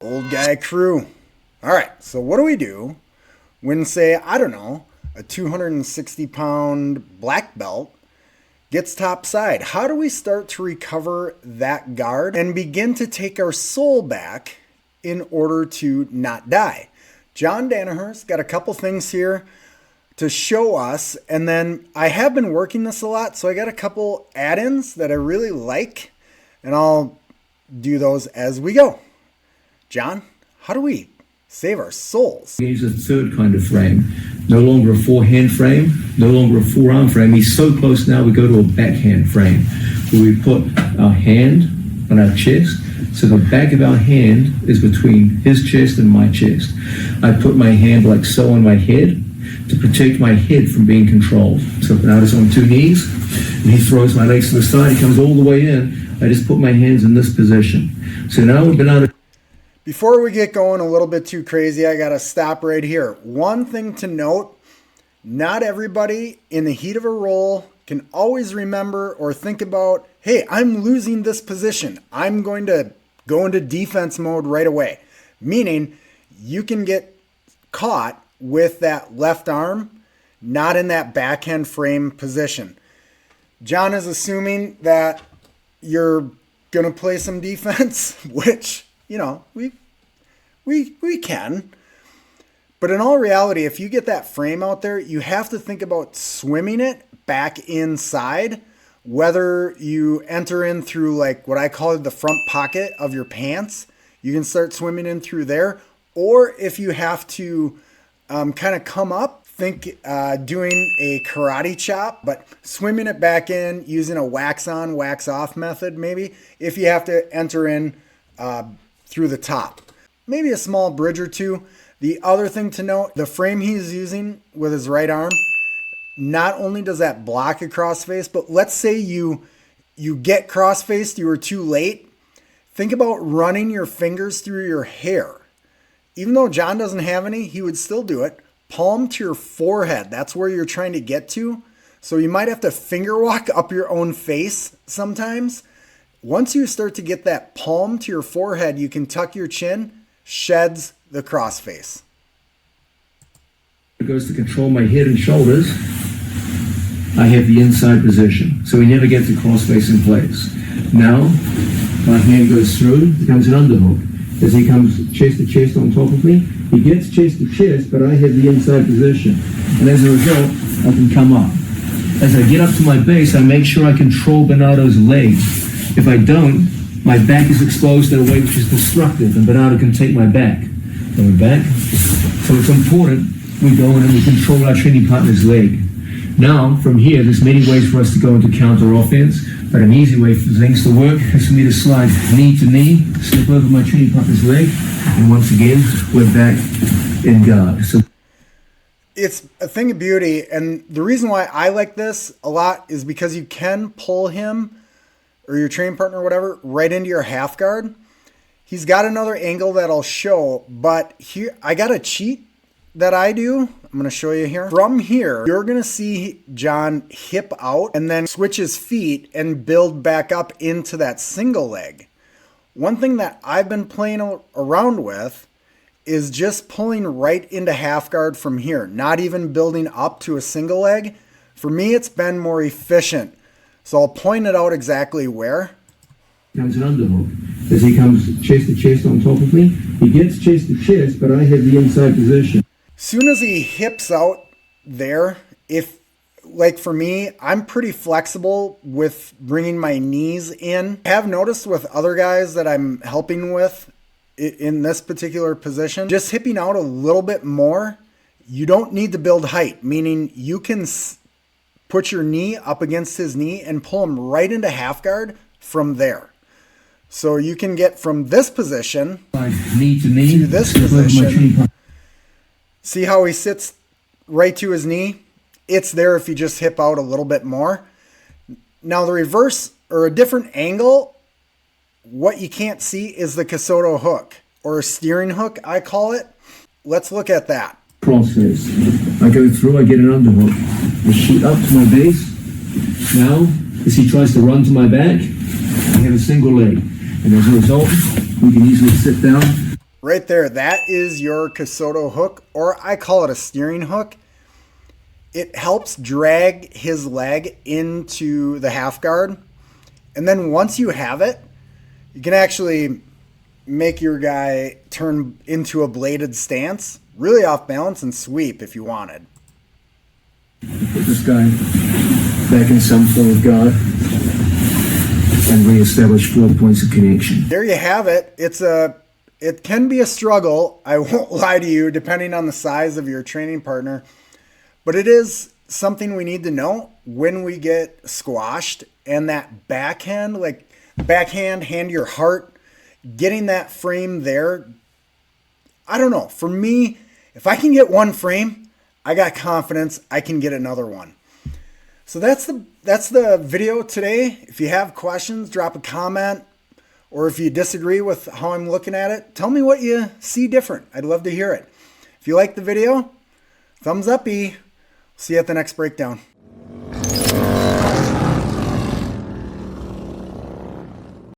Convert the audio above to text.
Old guy crew. All right, so what do we do when, say, I don't know, a 260-pound black belt gets topside? How do we start to recover that guard and begin to take our soul back in order to not die? John Danaher's got a couple things here to show us, and then I have been working this a lot, so I got a couple add-ins that I really like, and I'll do those as we go. John, how do we save our souls? He's a third kind of frame. No longer a forehand frame, no longer a forearm frame. He's so close now we go to a backhand frame, where we put our hand on our chest, so the back of our hand is between his chest and my chest. I put my hand like so on my head to protect my head from being controlled. So now it's on two knees, and he throws my legs to the side, he comes all the way in. I just put my hands in this position. So now we've been out of... Before we get going a little bit too crazy, I got to stop right here. One thing to note, not everybody in the heat of a roll can always remember or think about, hey, I'm losing this position. I'm going to go into defense mode right away. Meaning you can get caught with that left arm, not in that backhand frame position. John is assuming that you're going to play some defense, which... we can. But in all reality, if you get that frame out there, you have to think about swimming it back inside, whether you enter in through like what I call the front pocket of your pants. You can start swimming in through there. Or if you have to kind of come up, think doing a karate chop, but swimming it back in using a wax on, wax off method maybe, if you have to enter in through the top. Maybe a small bridge or two. The other thing to note, the frame he's using with his right arm, not only does that block a crossface, but let's say you get crossfaced, you were too late. Think about running your fingers through your hair. Even though John doesn't have any, he would still do it. Palm to your forehead. That's where you're trying to get to. So you might have to finger walk up your own face sometimes. Once you start to get that palm to your forehead, you can tuck your chin, sheds the crossface. It goes to control my head and shoulders. I have the inside position, so we never get the crossface in place. Now, my hand goes through, becomes an underhook. As he comes chest to chest on top of me, he gets chest to chest, but I have the inside position. And as a result, I can come up. As I get up to my base, I make sure I control Bernardo's legs. If I don't, my back is exposed in a way which is destructive, and Bernardo can take my back. Going back. So it's important we go in and we control our training partner's leg. Now, from here, there's many ways for us to go into counter offense, but an easy way for things to work is for me to slide knee to knee, slip over my training partner's leg, and once again, we're back in guard. So it's a thing of beauty, and the reason why I like this a lot is because you can pull him or your training partner or whatever right into your half guard. He's got another angle that I'll show, but here I got a cheat that I do. I'm going to show you here. From here, you're going to see John hip out and then switch his feet and build back up into that single leg. One thing that I've been playing around with is just pulling right into half guard from here, not even building up to a single leg. For me, it's been more efficient. So I'll point it out exactly where. Comes an underhook. As he comes chest to chest on top of me, he gets chest to chest, but I have the inside position. Soon as he hips out there, if, like for me, I'm pretty flexible with bringing my knees in. I have noticed with other guys that I'm helping with in this particular position, just hipping out a little bit more, you don't need to build height, meaning you can put your knee up against his knee and pull him right into half guard from there. So you can get from this position knee to knee to this position. See how he sits right to his knee? It's there if you just hip out a little bit more. Now the reverse or a different angle, what you can't see is the Casoto hook or a steering hook, I call it. Let's look at that. Crossface. I go through, I get an underhook. I shoot up to my base. Now, as he tries to run to my back, I have a single leg. And as a result, we can easily sit down. right there, that is your Casoto hook, or I call it a steering hook. It helps drag his leg into the half guard. And then once you have it, you can actually make your guy turn into a bladed stance, really off balance, and sweep if you wanted. Put this guy back in some form of guard and reestablish 4 points of connection. There you have it. It can be a struggle, I won't lie to you, depending on the size of your training partner. But it is something we need to know when we get squashed. And that backhand, like backhand, hand to your heart, getting that frame there, I don't know. For me, if I can get one frame, I got confidence I can get another one. So that's the video today. If you have questions, drop a comment. Or if you disagree with how I'm looking at it, tell me what you see different. I'd love to hear it. If you like the video, thumbs up-y. See you at the next breakdown.